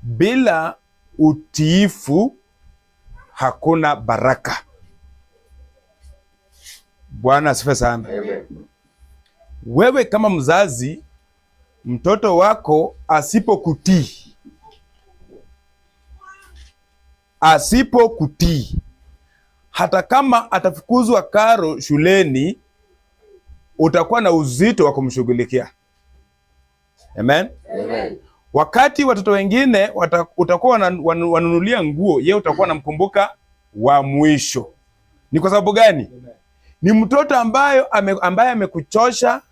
Bila utiifu hakuna baraka. Bwana asifiwe sana. Wewe kama mzazi, mtoto wako asipokutii, hata kama atafukuzwa karo shuleni, utakuwa na uzito wa kumshughulikia. Amen. Amen. Wakati watoto wengine utakuwa wanunulia nguo, yeye utakuwa namkumbuka wa mwisho. Ni kwa sababu gani? Amen. Ni mtoto ambaye amekuchosha,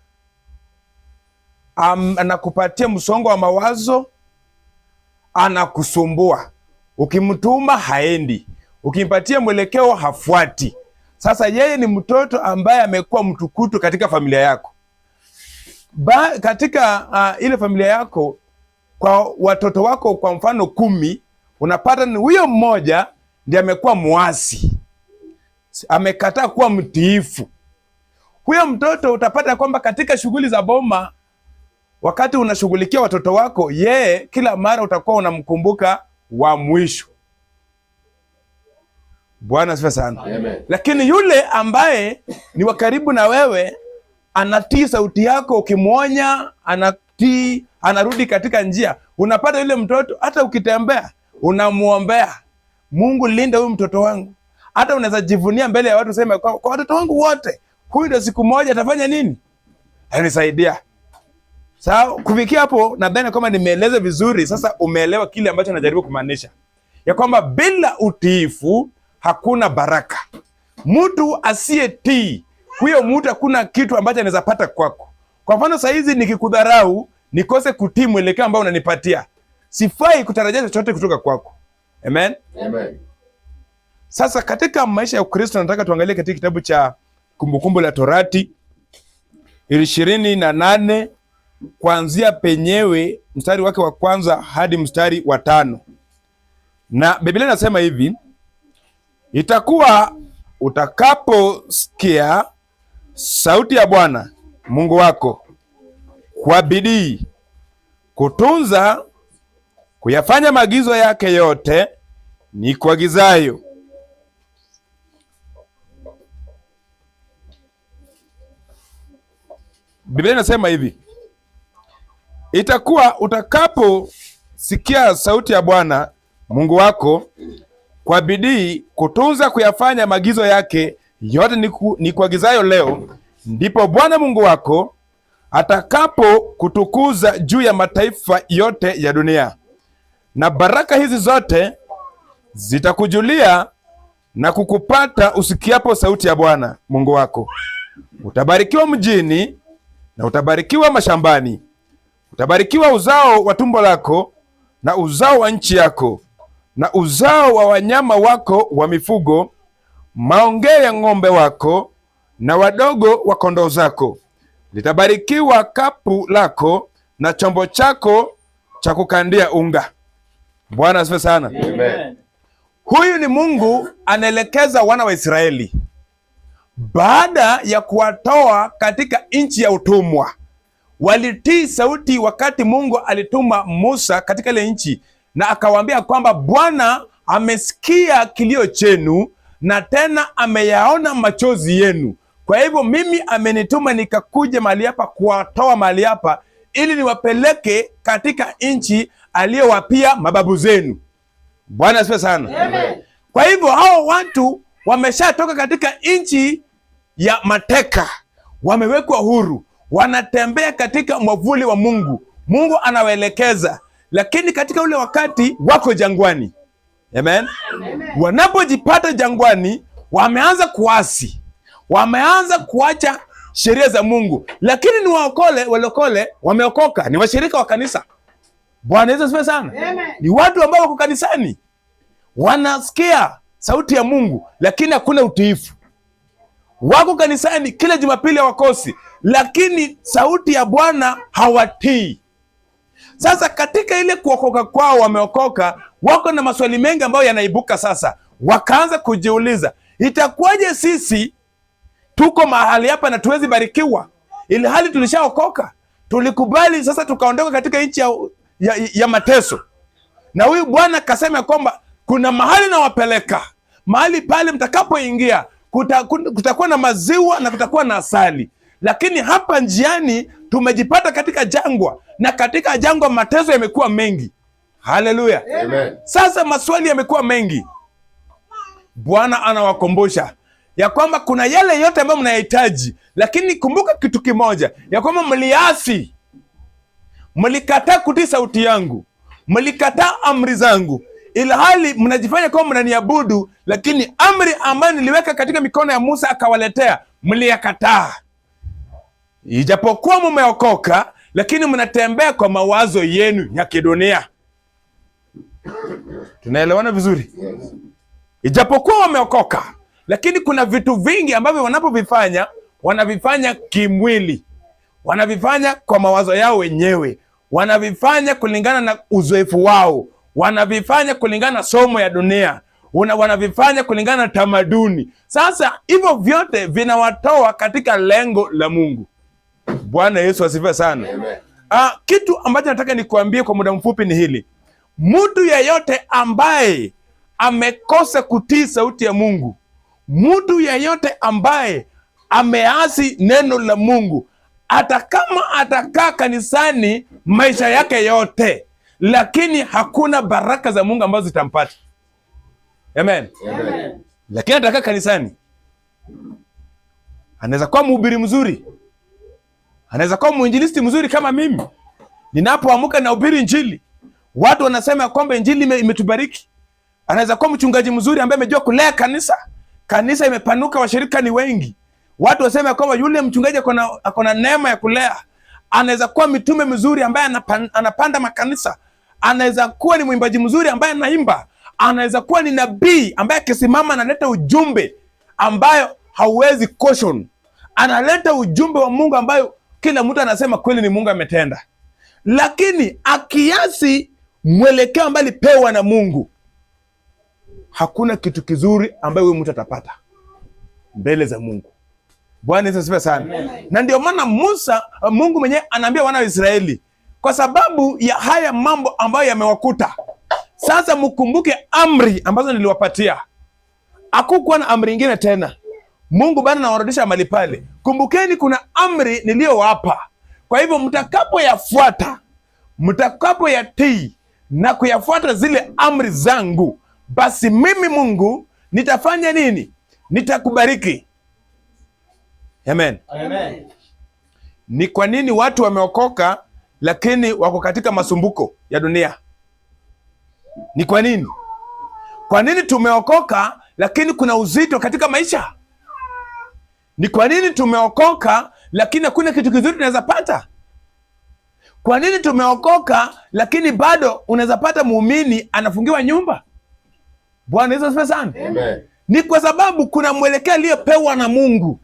anakupatia msongo wa mawazo, anakusumbua. Ukimtuma haendi, ukimpatia mwelekeo hafuati. Sasa yeye ni mtoto ambaye amekuwa mtukutu katika familia yako. Katika ile familia yako, kwa watoto wako kwa mfano 10, unapata ni huyo mmoja ndiye amekuwa muasi, amekataa kuwa mtiifu. Huyo mtoto utapata kwamba katika shughuli za boma, wakati unashughulikia watoto wako, yeye kila mara utakuwa unamkumbuka wa mwisho. Bwana asifiwe sana. Amen. Lakini yule ambaye ni wa karibu na wewe, anatii sauti yako, ukimwonya anatii, anarudi katika njia. Unapata yule mtoto hata ukitembea unamuombea, Mungu linda huyu mtoto wangu. Hata unaweza jivunia mbele ya watu, useme kwa watoto wangu wote, huyu ndio siku moja atafanya nini? Anisaidia. Sawa, kufikia hapo nadhani kama nimeeleza vizuri. Sasa umeelewa kile ambacho najaribu kumaanisha, ya kwamba bila utiifu hakuna baraka. Mtu asiyetii, huyo mtu hakuna kitu ambacho anaweza pata kwako. Kwa mfano saa hizi nikikudharau, nikose kutii mwelekeo ambao unanipatia, sifai kutarajia chochote kutoka kwako. Amen? Amen. Sasa katika maisha ya Ukristo nataka tuangalie katika kitabu cha Kumbukumbu la Torati 28 kuanzia penyewe mstari wake wa kwanza hadi mstari wa 5. Na Biblia inasema hivi: itakuwa utakaposikia sauti ya Bwana Mungu wako kwa bidii kutunza kuyafanya maagizo yake yote ni kuagizayo. Biblia inasema hivi: itakuwa utakaposikia sauti ya Bwana Mungu wako kwa bidii kutunza kuyafanya maagizo yake yote ni kuagizayo leo, ndipo Bwana Mungu wako atakapo kutukuza juu ya mataifa yote ya dunia. Na baraka hizi zote zitakujulia na kukupata usikiapo sauti ya Bwana Mungu wako. Utabarikiwa mjini na utabarikiwa mashambani. Utabarikiwa uzao wa tumbo lako na uzao wa nchi yako na uzao wa wanyama wako wa mifugo, maongeo ya ng'ombe wako na wadogo wa kondoo zako. Litabarikiwa kapu lako na chombo chako cha kukandia unga. Bwana asifiwe sana. Amen. Huyu ni Mungu anaelekeza wana wa Israeli baada ya kuwatoa katika nchi ya utumwa. Walitii sauti wakati Mungu alituma Musa katika ile nchi, na akawaambia kwamba Bwana amesikia kilio chenu na tena ameyaona machozi yenu. Kwa hivyo mimi amenituma nikakuja mahali hapa kuwatoa mahali hapa ili niwapeleke katika nchi aliyowapia mababu zenu. Bwana asifiwe sana. Amen. Kwa hivyo hao watu wameshatoka katika nchi ya mateka, wamewekwa huru, wanatembea katika mwavuli wa Mungu. Mungu anawaelekeza, lakini katika ule wakati wako jangwani. Amen. Amen. Wanapojipata jangwani, wameanza kuasi, wameanza kuacha sheria za Mungu, lakini ni walokole wameokoka, ni washirika wa kanisa. Bwana Yesu asifiwe sana. Amen. Ni watu ambao wako kanisani, wanasikia sauti ya Mungu, lakini hakuna utiifu. Wako kanisani kila Jumapili hawakosi, lakini sauti ya Bwana hawatii. Sasa katika ile kuokoka kwao, wameokoka, wako na maswali mengi ambayo yanaibuka sasa. Wakaanza kujiuliza, itakuwaje sisi tuko mahali hapa na tuwezi barikiwa, ili hali tulishaokoka? Tulikubali sasa tukaondoka katika nchi ya mateso. Na huyu Bwana akasema kwamba kuna mahali nawapeleka, mahali pale mtakapoingia kutakuwa na maziwa na kutakuwa na asali. Lakini hapa njiani tumejipata katika jangwa, na katika jangwa mateso yamekuwa mengi. Haleluya, amen. Sasa maswali yamekuwa mengi. Bwana anawakumbusha ya kwamba kuna yale yote ambayo mnayahitaji, lakini kumbuka kitu kimoja, ya kwamba mliasi, mlikataa kutii sauti yangu, mlikataa amri zangu, ila hali mnajifanya kwamba mnaniabudu, lakini amri ambayo niliweka katika mikono ya Musa akawaletea mliyakataa. Ijapokuwa mumeokoka, lakini mnatembea kwa mawazo yenu ya kidunia. Tunaelewana vizuri? Ijapokuwa wameokoka, lakini kuna vitu vingi ambavyo wanapovifanya, wanavifanya kimwili, wanavifanya kwa mawazo yao wenyewe, wanavifanya kulingana na uzoefu wao, wanavifanya kulingana na somo ya dunia, wanavifanya kulingana na tamaduni. Sasa hivyo vyote vinawatoa katika lengo la Mungu. Bwana Yesu asifiwe sana. Kitu ambacho nataka nikuambie kwa muda mfupi ni hili: mtu yeyote ambaye amekosa kutii sauti ya Mungu, mtu yeyote ambaye ameasi neno la Mungu, hata kama atakaa kanisani maisha yake yote, lakini hakuna baraka za Mungu ambazo zitampata. Amen. Amen. Lakini atakaa kanisani, anaweza kuwa mhubiri mzuri, anaweza kuwa mwinjilisti mzuri kama mimi. Ninapoamka na hubiri injili, watu wanasema kwamba injili imetubariki. Anaweza kuwa mchungaji mzuri ambaye amejua kulea kanisa, kanisa imepanuka, washirika ni wengi, watu wasema kwamba yule mchungaji akona neema ya kulea. Anaweza kuwa mitume mzuri ambaye anapanda makanisa, anaweza kuwa ni mwimbaji mzuri ambaye anaimba, anaweza kuwa ni nabii ambaye akisimama analeta ujumbe ambayo hauwezi caution, analeta ujumbe wa Mungu ambayo kila mtu anasema kweli ni Mungu ametenda. Lakini akiasi mwelekeo ambaye alipewa na Mungu, hakuna kitu kizuri ambayo huyu mtu atapata mbele za Mungu. Bwana Yesu asifiwe sana. Amen. Na ndio maana Mungu mwenyewe anaambia wana wa Israeli, kwa sababu ya haya mambo ambayo yamewakuta, sasa mkumbuke amri ambazo niliwapatia. Hakukuwa na amri nyingine tena. Mungu bado anawarudisha mahali pale. Kumbukeni kuna amri niliyowapa. Kwa hivyo mtakapoyafuata, mtakapoyatii na kuyafuata zile amri zangu, basi mimi Mungu nitafanya nini? Nitakubariki. Amen. Amen. Ni kwa nini watu wameokoka lakini wako katika masumbuko ya dunia? Ni kwa nini? Kwa nini tumeokoka lakini kuna uzito katika maisha? Ni kwa nini tumeokoka lakini hakuna kitu kizuri tunaweza pata? Kwa nini tumeokoka lakini bado unaweza pata muumini anafungiwa nyumba? Bwana Yesu asifiwe sana. Amen. Ni kwa sababu kuna mwelekeo aliyopewa na Mungu,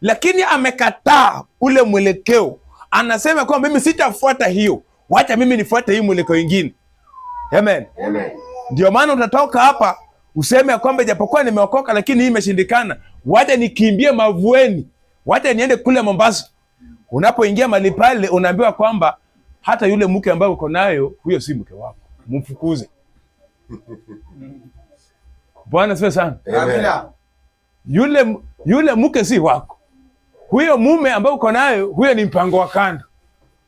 lakini amekataa ule mwelekeo. Anasema kwamba mimi sitafuata hiyo, wacha mimi nifuate hii mwelekeo ingine. Amen. Amen. Ndio maana utatoka hapa useme kwamba japokuwa nimeokoka lakini hii imeshindikana, wacha nikimbie Mavueni, wacha niende kule Mombasa. Unapoingia mahali pale unaambiwa kwamba hata yule mke ambaye uko nayo, huyo si mke wako, mfukuze. Bwana asifiwe sana. Amen. Yule mke si wako. Huyo mume ambaye uko nayo, huyo ni mpango wa kando.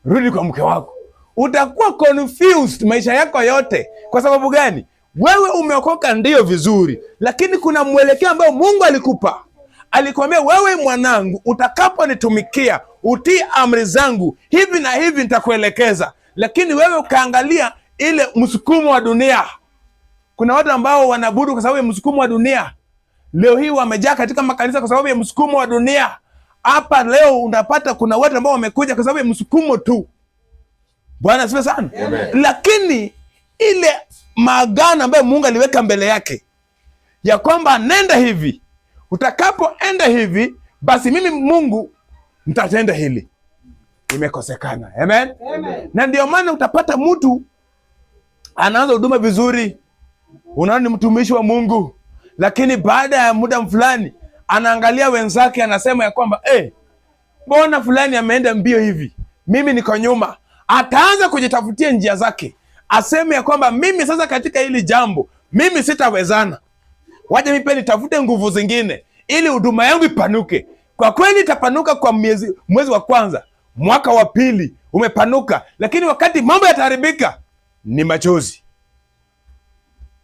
Rudi kwa mke wako. Utakuwa confused maisha yako yote. Kwa sababu gani? Wewe umeokoka ndio vizuri, lakini kuna mwelekeo ambao Mungu alikupa. Alikwambia, wewe mwanangu, utakaponitumikia, utii amri zangu, hivi na hivi nitakuelekeza. Lakini wewe ukaangalia ile msukumo wa dunia. Kuna watu ambao wanaabudu kwa sababu ya msukumo wa dunia. Leo hii wamejaa katika makanisa kwa sababu ya msukumo wa dunia. Hapa leo unapata kuna watu ambao wamekuja kwa sababu ya msukumo tu. Bwana asifiwe sana. Amen. Lakini ile maagano ambayo Mungu aliweka mbele yake ya kwamba nenda hivi, utakapoenda hivi, basi mimi Mungu nitatenda hili, imekosekana. Amen. Amen. Na ndio maana utapata mtu anaanza huduma vizuri, unaona ni mtumishi wa Mungu, lakini baada ya muda fulani anaangalia wenzake, anasema ya kwamba mbona fulani ameenda mbio hivi, mimi niko nyuma. ataanza kujitafutia njia zake, aseme ya kwamba mimi sasa katika hili jambo mimi sitawezana, waje mimi pia nitafute nguvu zingine ili huduma yangu ipanuke. Kwa kweli itapanuka kwa mwezi wa kwanza, mwaka wa pili umepanuka, lakini wakati mambo yataharibika ni machozi.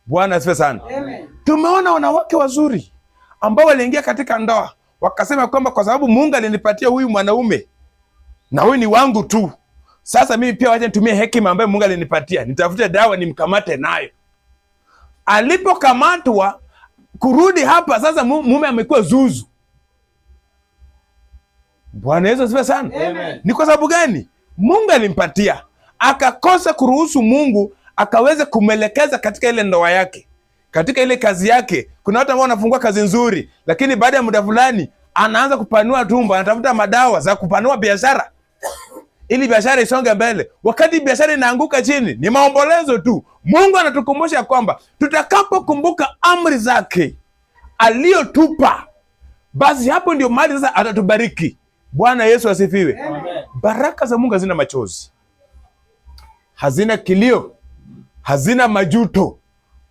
Bwana asifiwe sana. Amen. Tumeona wanawake wazuri ambao waliingia katika ndoa wakasema kwamba kwa sababu Mungu alinipatia huyu mwanaume na huyu ni wangu tu, sasa mimi pia wacha nitumie hekima ambayo Mungu alinipatia, nitafute dawa nimkamate nayo. Alipokamatwa kurudi hapa sasa mume amekuwa zuzu. Bwana Yesu asifiwe sana. Amen. Ni kwa sababu gani? Mungu alimpatia, akakosa kuruhusu Mungu akaweza kumwelekeza katika ile ndoa yake, katika ile kazi yake. Kuna watu ambao wanafungua kazi nzuri, lakini baada ya muda fulani anaanza kupanua tumbo, anatafuta madawa za kupanua biashara ili biashara isonge mbele. Wakati biashara inaanguka chini, ni maombolezo tu. Mungu anatukumbusha kwamba tutakapokumbuka amri zake aliyotupa, basi hapo ndio mahali sasa atatubariki. Bwana Yesu asifiwe. Amen. Baraka za Mungu hazina machozi, hazina kilio, hazina majuto.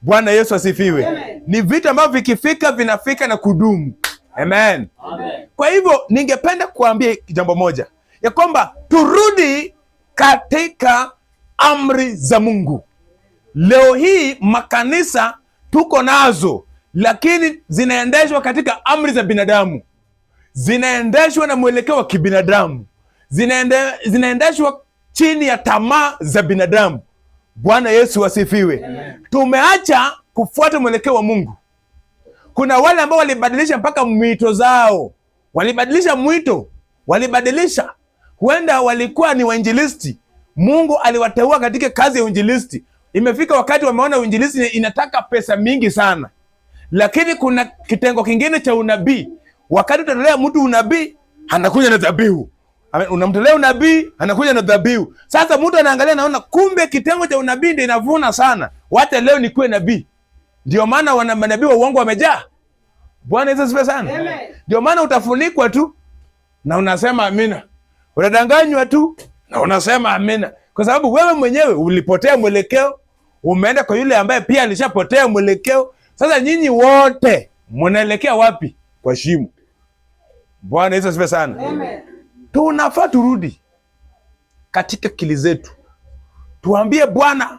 Bwana Yesu asifiwe. Amen. Ni vitu ambavyo vikifika vinafika na kudumu. Amen. Amen. Kwa hivyo ningependa kuambia jambo moja, ya kwamba turudi katika amri za Mungu. Leo hii makanisa tuko nazo, lakini zinaendeshwa katika amri za binadamu, zinaendeshwa na mwelekeo wa kibinadamu, zinaendeshwa chini ya tamaa za binadamu. Bwana Yesu asifiwe. Amen. Tumeacha kufuata mwelekeo wa Mungu. Kuna wale ambao walibadilisha mpaka mwito zao, walibadilisha mwito, walibadilisha. Huenda walikuwa ni wainjilisti, Mungu aliwateua katika kazi ya uinjilisti. Imefika wakati wameona uinjilisti inataka pesa mingi sana, lakini kuna kitengo kingine cha unabii. Wakati utatolea mtu unabii, anakuja na dhabihu. Unamtolea unabii, anakuja na dhabihu. Sasa mtu anaangalia, naona kumbe kitengo cha unabii ndio inavuna sana, wacha leo nikuwe nabii. Ndio maana wana manabii wa uongo wamejaa. Bwana Yesu asifiwe sana. Ndio maana utafunikwa tu na unasema amina, unadanganywa tu na unasema amina, kwa sababu wewe mwenyewe ulipotea mwelekeo, umeenda kwa yule ambaye pia alishapotea mwelekeo. Sasa nyinyi wote mnaelekea wapi? Kwa shimo. Bwana Yesu asifiwe sana. Amen. Tunafaa turudi katika akili zetu, tuambie Bwana,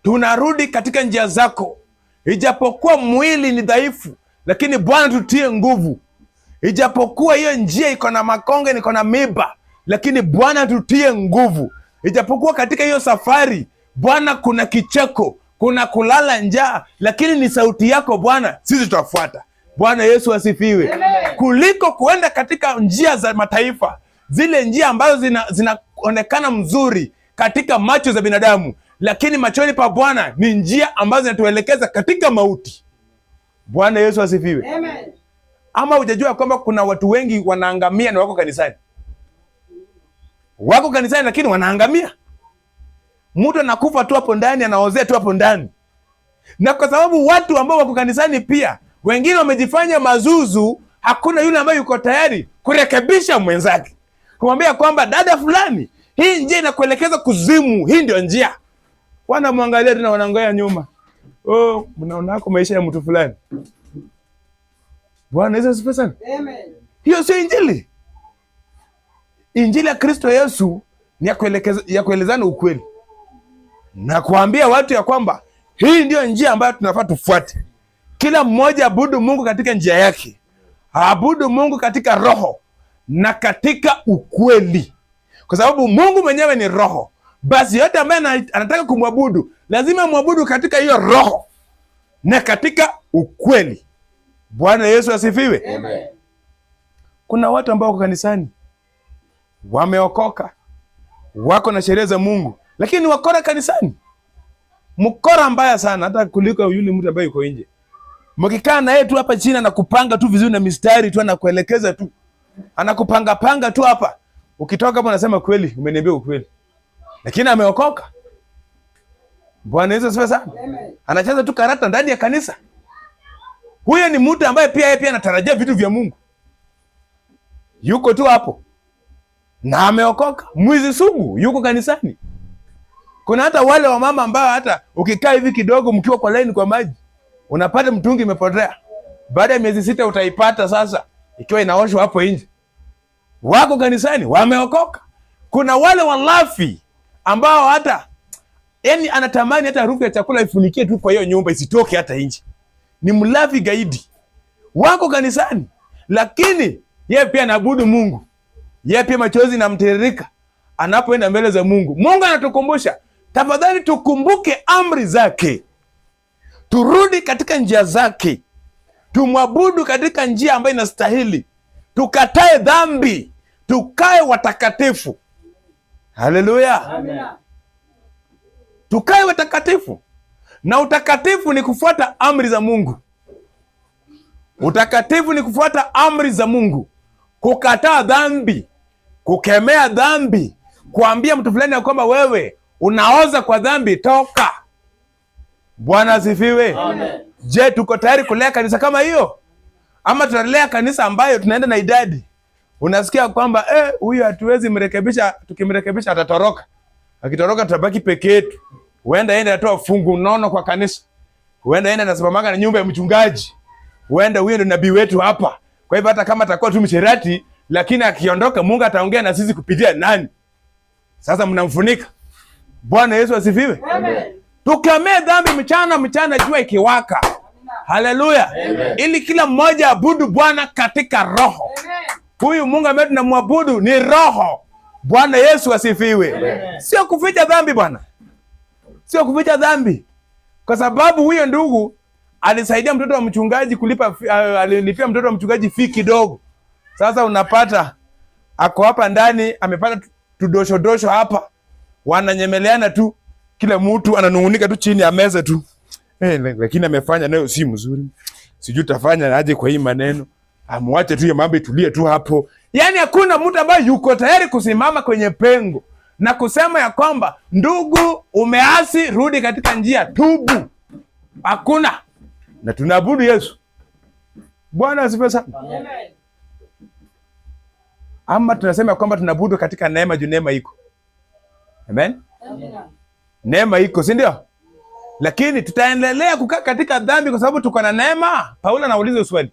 tunarudi katika njia zako. Ijapokuwa mwili ni dhaifu, lakini Bwana tutie nguvu. Ijapokuwa hiyo njia iko na makonge, iko na miba, lakini Bwana tutie nguvu. Ijapokuwa katika hiyo safari Bwana kuna kicheko, kuna kulala njaa, lakini ni sauti yako Bwana sisi tutafuata. Bwana Yesu asifiwe. Amen. Kuliko kuenda katika njia za mataifa, zile njia ambazo zinaonekana mzuri katika macho za binadamu, lakini machoni pa Bwana ni njia ambazo zinatuelekeza katika mauti. Bwana Yesu asifiwe. Amen. Ama hujajua kwamba kuna watu wengi wanaangamia na wako kanisani? Wako kanisani lakini wanaangamia. Mtu anakufa tu hapo ndani, anaozea tu hapo ndani. Na kwa sababu watu ambao wako kanisani pia, wengine wamejifanya mazuzu, hakuna yule ambaye yuko tayari kurekebisha mwenzake, kumwambia kwamba dada fulani, hii njia inakuelekeza kuzimu, hii ndio njia. Wanamwangalia tena, wanaangalia nyuma. Oh, mnaona hapo maisha ya mtu fulani. Bwana Yesu asifiwe sana. Amen. Hiyo sio injili. Injili ya Kristo Yesu ni ya kuelezana ukweli na kuambia watu ya kwamba hii ndio njia ambayo tunafaa tufuate. Kila mmoja abudu Mungu katika njia yake, abudu Mungu katika roho na katika ukweli, kwa sababu Mungu mwenyewe ni roho. Basi yote ambaye anataka kumwabudu lazima mwabudu katika hiyo roho na katika ukweli. Bwana Yesu asifiwe. Amen. Kuna watu ambao wako kanisani, wameokoka, wako na sheria za Mungu, lakini wakora kanisani. Mkora mbaya sana, hata kuliko yule mtu ambaye yuko nje. Mkikaa na yeye tu hapa chini na kupanga tu vizuri na mistari tu, anakuelekeza tu, anakupanga panga tu hapa. Ukitoka hapo unasema kweli, umeniambia ukweli. Lakini ameokoka. Bwana Yesu asifiwe sana. Amen. Anacheza tu karata ndani ya kanisa. Huyo ni mtu ambaye pia anatarajia vitu vya Mungu. Yuko tu hapo na ameokoka. Mwizi sugu yuko kanisani. Kuna hata wale wa mama ambao hata ukikaa hivi kidogo mkiwa kwa line kwa maji, unapata mtungi imepotea. Baada ya miezi 6 utaipata sasa ikiwa inaoshwa hapo nje. Wako kanisani, wameokoka. Kuna wale walafi ambao hata yani anatamani hata harufu ya chakula ifunikie tu kwa hiyo nyumba isitoke hata nje. Ni mlafi gaidi. Wako kanisani, lakini yeye pia anaabudu Mungu. Yeye pia machozi namtiririka anapoenda mbele za Mungu. Mungu anatukumbusha, tafadhali tukumbuke amri zake. Turudi katika njia zake. Tumwabudu katika njia ambayo inastahili. Tukatae dhambi. Tukae watakatifu. Haleluya. Amen. Tukae watakatifu. Na utakatifu ni kufuata amri za Mungu. Utakatifu ni kufuata amri za Mungu. Kukataa dhambi. Kukemea dhambi. Kuambia mtu fulani ya kwamba wewe unaoza kwa dhambi, toka. Bwana asifiwe. Amen. Je, tuko tayari kulea kanisa kama hiyo? Ama tunalea kanisa ambayo tunaenda na idadi? Unasikia kwamba huyu hatuwezi mrekebisha, tukimrekebisha atatoroka. Akitoroka tutabaki peke yetu. Huenda yeye atoa fungu nono kwa kanisa. Huenda yeye anasimama na nyumba ya mchungaji. Huenda huyo ndo nabii wetu hapa. Kwa hivyo hata kama atakuwa tu msherati, lakini akiondoka Mungu ataongea na sisi kupitia nani? Sasa mnamfunika. Bwana Yesu asifiwe. Amen. Tukemee dhambi mchana jua ikiwaka. Haleluya. Ili kila mmoja abudu Bwana katika roho. Amen. Huyu Mungu ambaye tunamwabudu ni roho. Bwana Yesu asifiwe. Amen. Sio kuficha dhambi bwana. Sio kuficha dhambi. Kwa sababu huyo ndugu alisaidia mtoto wa mchungaji alilipia mtoto wa mchungaji fee kidogo. Sasa unapata ako hapa ndani amepata tudosho hapa. Wananyemeleana tu, kila mtu ananungunika tu chini ya meza tu. Lakini amefanya nayo si mzuri. Sijui tafanya aje kwa hii maneno. Amwache tu ya mambo itulie tu hapo. Yaani hakuna mtu ambaye yuko tayari kusimama kwenye pengo na kusema ya kwamba ndugu, umeasi, rudi katika njia, tubu. Hakuna. Na tunaabudu Yesu. Bwana asifiwe sana. Amen. Ama tunasema kwamba tunaabudu katika neema, juu neema iko. Amen. Amen. Neema iko, si ndio? Lakini tutaendelea kukaa katika dhambi kwa sababu tuko na neema? Paulo anauliza swali.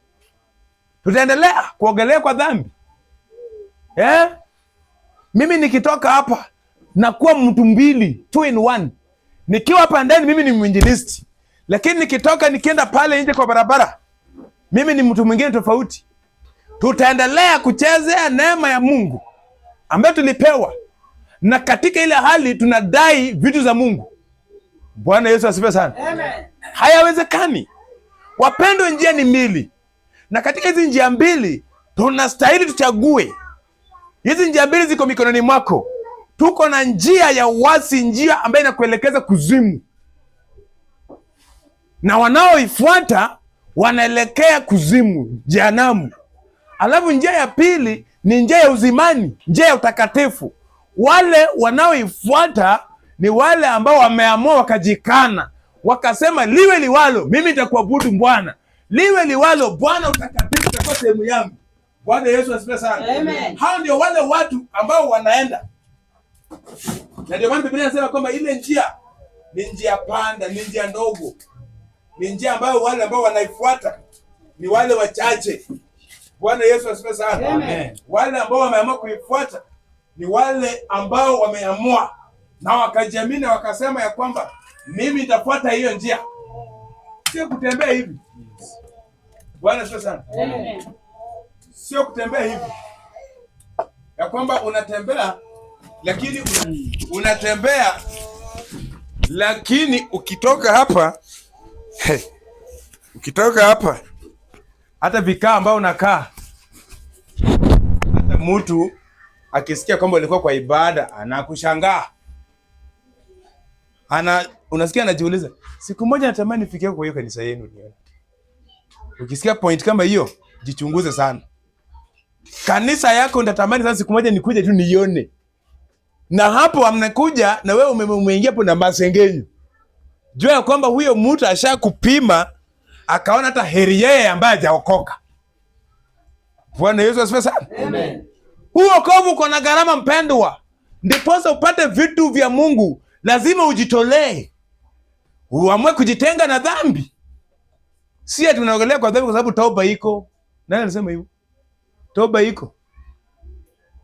Tutaendelea kuogelea kwa dhambi? Mimi nikitoka hapa nakuwa mtu mbili, 2 in 1. Nikiwa hapa ndani mimi ni mwinjilisti. Lakini nikitoka nikienda pale nje kwa barabara, mimi ni mtu mwingine tofauti. Tutaendelea kuchezea neema ya Mungu ambayo tulipewa, na katika ile hali tunadai vitu za Mungu. Bwana Yesu asifiwe sana. Amen. Hayawezekani. Wapendwa, njia ni mbili. Na katika hizi njia mbili tunastahili tuchague. Hizi njia mbili ziko mikononi mwako. Tuko na njia ya uasi, njia ambayo inakuelekeza kuzimu. Na wanaoifuata wanaelekea kuzimu, jehanamu. Alafu njia ya pili ni njia ya uzimani, njia ya utakatifu. Wale wanaoifuata ni wale ambao wameamua wakajikana. Wakasema liwe liwalo, mimi nitakuabudu Bwana. Liwe liwalo, Bwana utakatifu utakuwa sehemu yangu. Bwana Yesu asifiwe sana. Amen. Hao ndio wale watu ambao wanaenda. Na ndio maana Biblia inasema kwamba ile njia ni njia panda, ni njia ndogo. Ni njia ambayo wale ambao wanaifuata ni wale wachache. Bwana Yesu asifiwe sana. Amen. Wale ambao wameamua kuifuata ni wale ambao wameamua na wakajiamini wakasema ya kwamba mimi nitafuata hiyo njia. Sio kutembea hivi. Bwana asifiwe sana. Amen. Sio kutembea hivi. Ya kwamba unatembea lakini unatembea lakini ukitoka hapa ukitoka hapa hata vikaa ambao unakaa, hata mtu akisikia kwamba ulikuwa kwa ibada anakushangaa. Unasikia anajiuliza, siku moja natamani nifikie kwa hiyo kanisa yenu nione. Ukisikia point kama hiyo, jichunguze sana. Kanisa yako unatamani sana siku moja nikuje tu nione. Na hapo amnakuja na wewe umeingia hapo na masengenyo. Jua kwamba huyo mtu ashakupima akaona hata heri yeye ambaye hajaokoka. Bwana Yesu asifiwe sana. Amen. Huo wokovu uko na gharama mpendwa. Ndiposa upate vitu vya Mungu lazima ujitolee. Uamue kujitenga na dhambi. Si ati unaogelea kwa dhambi kwa sababu toba iko. Nani anasema hivyo? Toba iko.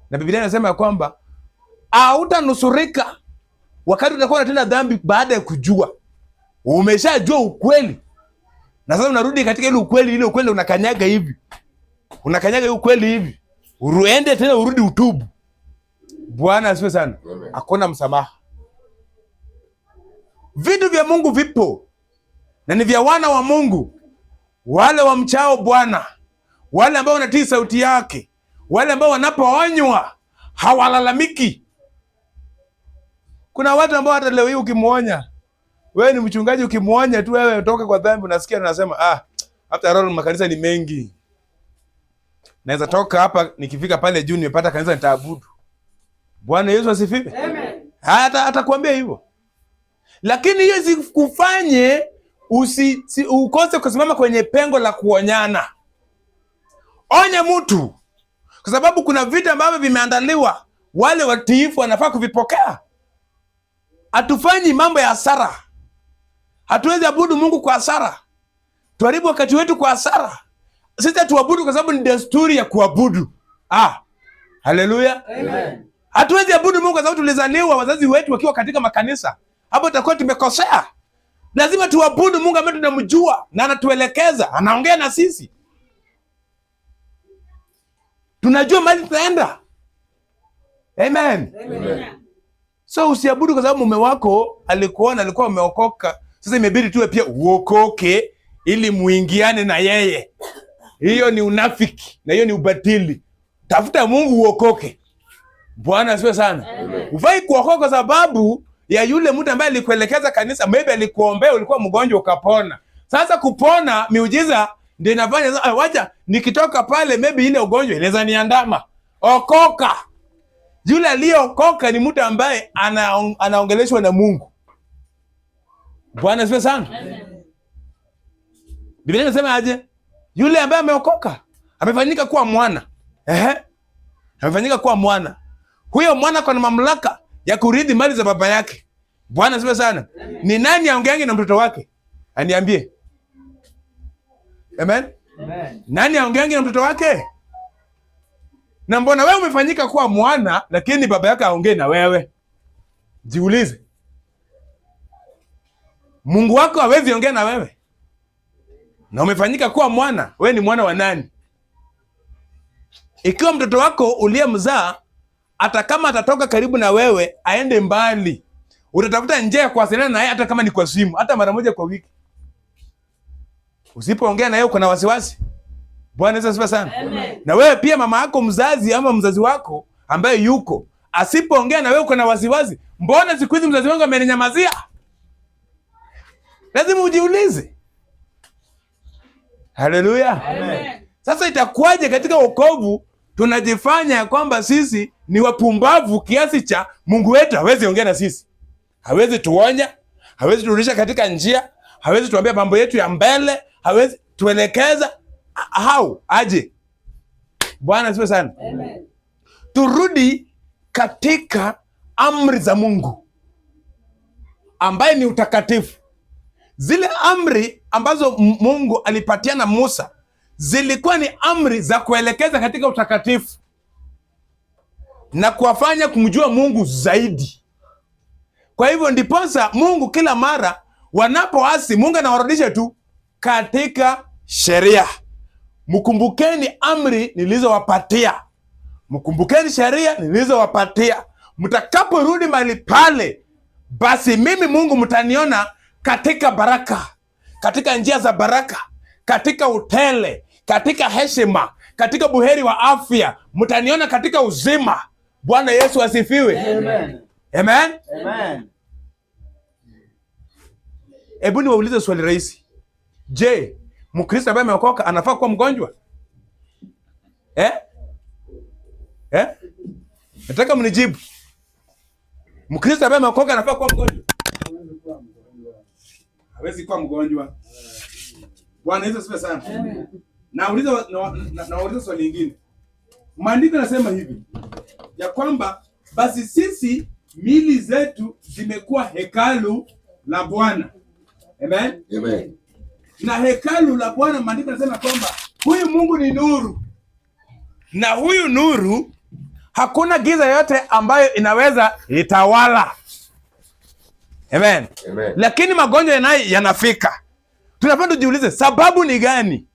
Na Biblia inasema kwamba hautanusurika wakati utakuwa unatenda dhambi baada ya kujua. Umeshajua ukweli. Na sasa unarudi katika ile ukweli unakanyaga hivi. Unakanyaga ukweli hivi. Uruende tena urudi utubu. Bwana asifiwe sana. Hakuna msamaha. Vitu vya Mungu vipo. Na ni vya wana wa Mungu. Wale wamchao Bwana. Wale ambao wanatii sauti yake. Wale ambao wanapoonywa hawalalamiki. Kuna watu ambao hata leo hii ukimuonya, wewe ni mchungaji, ukimuonya tu wewe utoka kwa dhambi, unasikia unasema after all makanisa ni mengi. Naweza toka hapa nikifika pale juu nimepata kanisa nitaabudu. Bwana Yesu asifiwe. Amen. Atakwambia hivyo. Lakini hiyo sikufanye ukose kusimama kwenye pengo la kuonyana. Onya mtu. Kwa sababu kuna vitu ambavyo vimeandaliwa, wale watiifu wanafaa kuvipokea. Hatufanyi mambo ya hasara. Hatuwezi abudu Mungu kwa hasara. Tuharibu wakati wetu kwa hasara. Sisi tuabudu kwa sababu ni desturi ya kuabudu. Haleluya. Amen. Hatuwezi abudu Mungu kwa sababu tulizaliwa wazazi wetu wakiwa katika makanisa. Hapo tutakuwa tumekosea. Lazima tuabudu Mungu ambaye tunamjua na anatuelekeza, anaongea na sisi. Tunajua mahali tunaenda. Amen. Amen. So usiabudu kwa sababu mume wako alikuwa umeokoka. Sasa imebidi tuwe pia uokoke ili muingiane na yeye. Hiyo ni unafiki na hiyo ni ubatili. Tafuta Mungu uokoke. Bwana asifiwe sana. Ufai kuokoka kwa sababu ya yule mtu ambaye alikuelekeza kanisa, maybe alikuombea, ulikuwa mgonjwa ukapona. Sasa kupona miujiza ndio inafanya wacha nikitoka pale maybe ile ugonjwa inaweza niandama. Okoka. Yule aliyeokoka ni mtu ambaye anaongeleshwa na Mungu. Bwana asifiwe sana. Biblia inasema aje? Yule ambaye ameokoka amefanyika kuwa mwana. Amefanyika kuwa mwana. Huyo mwana kwa mamlaka ya kurithi mali za baba yake. Bwana asifiwe sana. Ni nani aongeange na mtoto wake? Aniambie. Amen. Amen. Nani aongeange na mtoto wake? Na mbona wewe umefanyika kuwa mwana lakini baba yako aongee na wewe? Jiulize. Mungu wako hawezi ongea na wewe. Na umefanyika kuwa mwana, wewe ni mwana wa nani? Ikiwa mtoto wako uliyemzaa hata kama atatoka karibu na wewe aende mbali, utatafuta njia ya kuwasiliana naye hata kama ni kwa simu, hata mara moja kwa wiki. Usipoongea na yeye uko na wasiwasi. Bwana Yesu asifiwe sana. Amen. Na wewe pia mama yako mzazi ama mzazi wako ambaye yuko, asipoongea na wewe uko na wasiwasi. Mbona siku hizi mzazi wangu ameninyamazia? Lazima ujiulize. Haleluya. Amen. Sasa itakuwaje katika wokovu tunajifanya kwamba sisi ni wapumbavu kiasi cha Mungu wetu hawezi ongea na sisi? Hawezi tuonya, hawezi turudisha katika njia, hawezi tuambia mambo yetu ya mbele, hawezi tuelekeza. Aje? Bwana asifiwe sana. Amen. Turudi katika amri za Mungu ambaye ni utakatifu. Zile amri ambazo Mungu alipatiana Musa zilikuwa ni amri za kuelekeza katika utakatifu na kuwafanya kumjua Mungu zaidi. Kwa hivyo ndiposa Mungu kila mara wanapoasi, Mungu anawarudisha tu katika sheria. Mkumbukeni amri nilizowapatia. Mkumbukeni sheria nilizowapatia. Mtakaporudi mahali pale, basi mimi Mungu mtaniona katika baraka, katika njia za baraka, katika utele, katika heshima, katika buheri wa afya, mtaniona katika uzima. Bwana Yesu asifiwe. Amen. Amen. Amen. Hebu niwaulize swali rahisi. Je, Mkristo ambaye ameokoka anafaa kuwa mgonjwa? Nataka mnijibu. Mkristo ambaye ameokoka anafaa kuwa mgonjwa? Hawezi kuwa mgonjwa. Bwana Yesu asifiwe sana. Amen. Nauliza swali lingine. Maandiko yanasema hivi ya kwamba basi sisi mili zetu zimekuwa hekalu la Bwana. Amen. Amen. Na hekalu la Bwana, maandiko yanasema kwamba huyu Mungu ni nuru, na huyu nuru hakuna giza yote ambayo inaweza itawala. Amen. Amen. Lakini magonjwa yanafika. Tunafaa tujiulize sababu ni gani?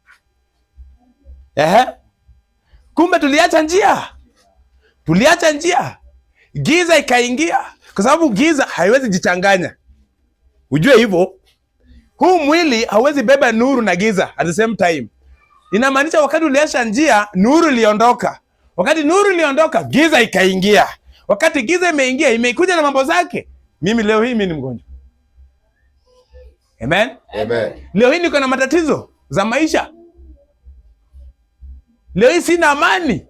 Kumbe tuliacha njia, giza ikaingia, kwa sababu giza haiwezi jichanganya. Ujue hivyo, huu mwili hauwezi beba nuru na giza at the same time. Inamaanisha wakati uliacha njia, nuru iliondoka. Wakati nuru iliondoka, giza ikaingia. Wakati giza imeingia, imekuja na mambo zake. Mimi leo hii ni mgonjwa. Amen. Amen. Leo hii niko na matatizo za maisha. Leo hii sina amani.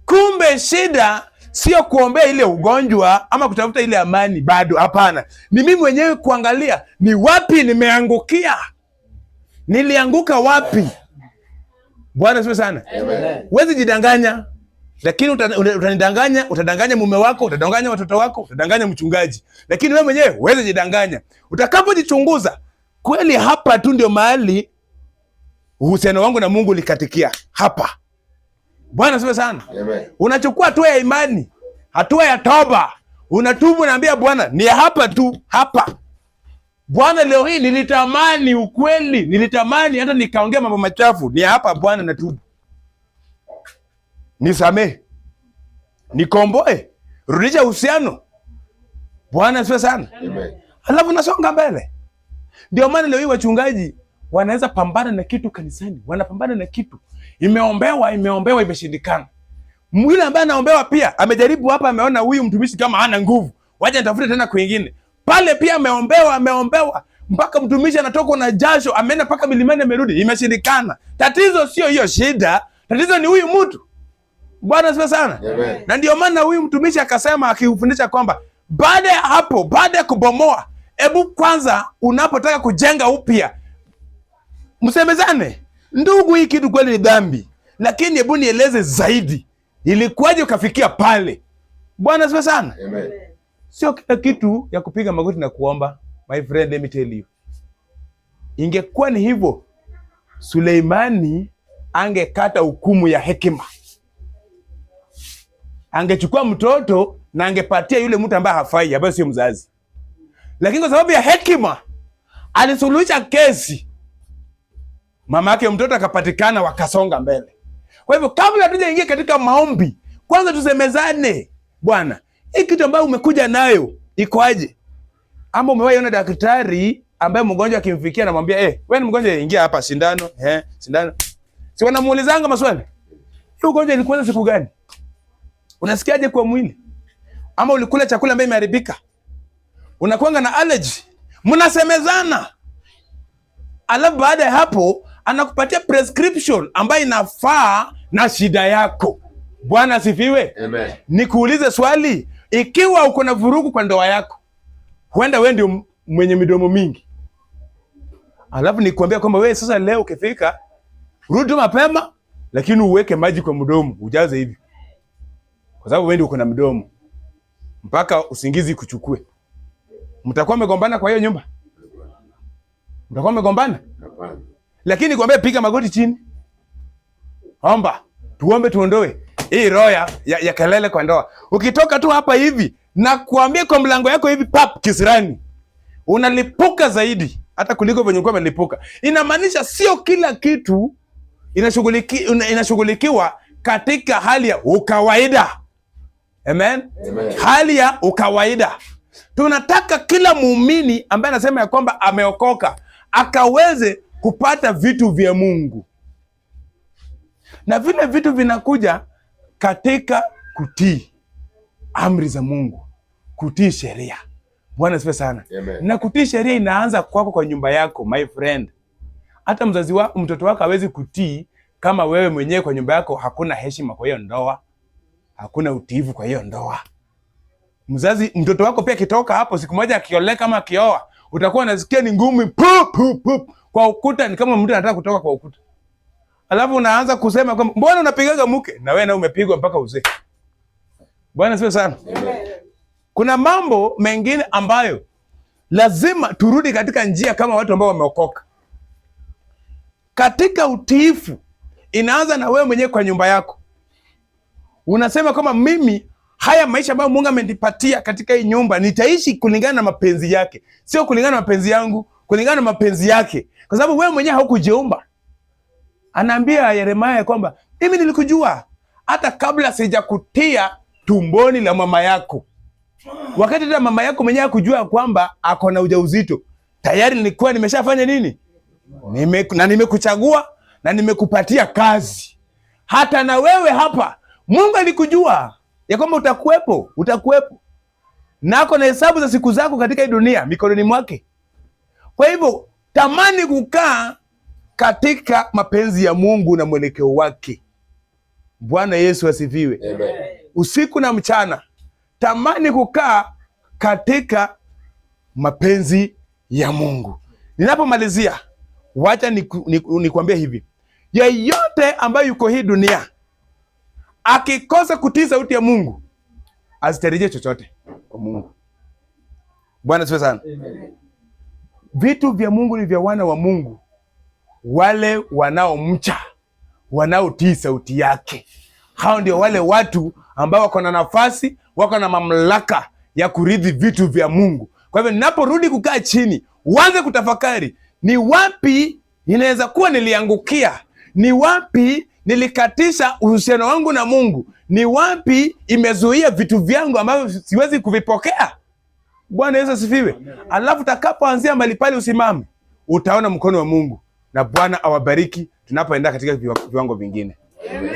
Kumbe shida sio kuombea ile ugonjwa ama kutafuta ile amani bado, hapana. Ni mimi mwenyewe kuangalia ni wapi nimeangukia. Nilianguka wapi? Bwana asifiwe sana. Amen. Huwezi jidanganya. Lakini utanidanganya, utadanganya mume wako, utadanganya watoto wako, utadanganya mchungaji. Lakini wewe mwenyewe huwezi jidanganya. Utakapojichunguza, kweli hapa tu ndio mahali uhusiano wangu na Mungu likatikia. Hapa. Bwana asifiwe sana. Amen. Unachukua hatua ya imani, hatua ya toba. Unatubu, naambia Bwana, ni hapa tu, hapa. Bwana, leo hii nilitamani ukweli, nilitamani hata nikaongea mambo machafu. Ni hapa Bwana, natubu. Nisamehe. Nikomboe. Rudisha uhusiano. Bwana asifiwe sana. Amen. Halafu nasonga mbele. Ndio maana leo hii wachungaji wanaweza pambana na kitu kanisani. Wanapambana na kitu. Imeombewa imeshindikana. Mwile ambaye anaombewa pia amejaribu hapa, ameona huyu mtumishi kama hana nguvu. Wacha nitafute tena kwingine. Pale pia ameombewa mpaka mtumishi anatoka na jasho, ameenda mpaka milimani amerudi, imeshindikana. Tatizo sio hiyo shida, tatizo ni huyu mtu. Bwana asifiwe sana. Amen. Na ndio maana huyu mtumishi akasema, akifundisha kwamba baada ya hapo, baada ya kubomoa, hebu kwanza unapotaka kujenga upya, msemezane, ndugu, hii kitu kweli ni dhambi, lakini hebu nieleze zaidi, ilikuwaje ukafikia pale? Bwana asifiwe sana. Amen. Sio kila kitu ya kupiga magoti na kuomba. My friend, let me tell you. Ingekuwa ni hivyo, Suleimani angekata hukumu ya hekima. Angechukua mtoto na angepatia yule mtu ambaye hafai, ambaye sio mzazi. Lakini kwa sababu ya hekima, alisuluhisha kesi. Mama yake mtoto akapatikana, wakasonga mbele. Kwa hivyo kabla hatujaingia katika maombi, kwanza tusemezane, Bwana, hii kitu ambayo umekuja nayo ikoaje? Ama umewahi ona daktari ambaye mgonjwa akimfikia anamwambia, wewe ni mgonjwa, ingia hapa, sindano, sindano. Si wanamuulizanga maswali? Hii ugonjwa ilikuanza siku gani? Unasikiaje kwa mwili? Ama ulikula chakula ambayo imeharibika? Unakuanga na allergy? Mnasemezana. Alafu baada ya hapo anakupatia prescription ambayo inafaa na shida yako. Bwana asifiwe. Amen. Nikuulize swali, ikiwa uko na vurugu kwa ndoa yako, huenda wewe ndio mwenye midomo mingi. Alafu nikuambia kwamba wewe sasa leo ukifika, rudi mapema, lakini uweke maji kwa mdomo, ujaze hivi. Kwa sababu wewe ndio uko na mdomo. Mpaka usingizi kuchukue. Mtakuwa mmegombana kwa hiyo nyumba? Mtakuwa mmegombana? Hapana. Lakini kwambia piga magoti chini. Omba, tuombe tuondoe hii roho ya kelele kwa ndoa. Ukitoka tu hapa hivi na kuambia kwa mlango yako hivi pap kisirani, unalipuka zaidi hata kuliko venye ulikuwa umelipuka. Inamaanisha sio kila kitu inashughulikiwa katika hali ya ukawaida. Amen. Amen. Hali ya ukawaida. Tunataka kila muumini ambaye anasema ya kwamba ameokoka akaweze kupata vitu vya Mungu. Na vile vitu vinakuja katika kutii amri za Mungu, kutii sheria. Bwana asifiwe sana. Amen. Na kutii sheria inaanza kwako kwa nyumba yako, my friend. Hata mzazi wako, mtoto wako hawezi kutii kama wewe mwenyewe kwa nyumba yako hakuna heshima kwa hiyo ndoa. Hakuna utiifu kwa hiyo ndoa. Mtoto wako pia kitoka hapo siku moja akioleka kama akioa, utakuwa unasikia ni ngumi kwa ukuta, ni kama mtu anataka kutoka kwa ukuta. Alafu unaanza kusema kwamba mbona unapigaga mke? Na wewe na umepigwa mpaka uzee. Bwana asifiwe sana. Amen. Kuna mambo mengine ambayo lazima turudi katika njia kama watu ambao wameokoka. Katika utiifu inaanza na wewe mwenyewe kwa nyumba yako. Unasema kama mimi haya maisha ambayo Mungu amenipatia katika hii nyumba nitaishi kulingana na mapenzi yake, sio kulingana na mapenzi yangu, kulingana na mapenzi yake, kwa sababu wewe mwenyewe haukujiumba. Anaambia Yeremia kwamba mimi nilikujua hata kabla sijakutia tumboni la mama yako. Wakati hata mama yako mwenyewe hakujua kwamba ako na ujauzito, tayari nilikuwa nimeshafanya nini? Nimekuchagua na nimekupatia kazi. Hata na wewe hapa Mungu alikujua ya kwamba utakuwepo. Nako na hesabu za siku zako katika hii dunia mikononi mwake. Kwa hivyo tamani kukaa katika mapenzi ya Mungu na mwelekeo wake. Bwana Yesu asifiwe. Amen. Usiku na mchana tamani kukaa katika mapenzi ya Mungu. Ninapomalizia, wacha nikwambie hivi. Yeyote ambaye yuko hii dunia akikosa kutii sauti ya Mungu, asitarajie chochote kwa Mungu. Bwana asifiwe sana. Amen. Vitu vya Mungu ni vya wana wa Mungu, wale wanaomcha, wanaotii sauti yake. Hao ndio wale watu ambao wako na nafasi, wako na mamlaka ya kurithi vitu vya Mungu. Kwa hivyo ninaporudi kukaa chini, uanze kutafakari, ni wapi inaweza kuwa niliangukia? Ni wapi nilikatisha uhusiano wangu na Mungu? Ni wapi imezuia vitu vyangu ambavyo siwezi kuvipokea? Bwana Yesu asifiwe. Alafu utakapoanzia mahali pale usimame, utaona mkono wa Mungu, na Bwana awabariki tunapoenda katika viwango vingine. Amen.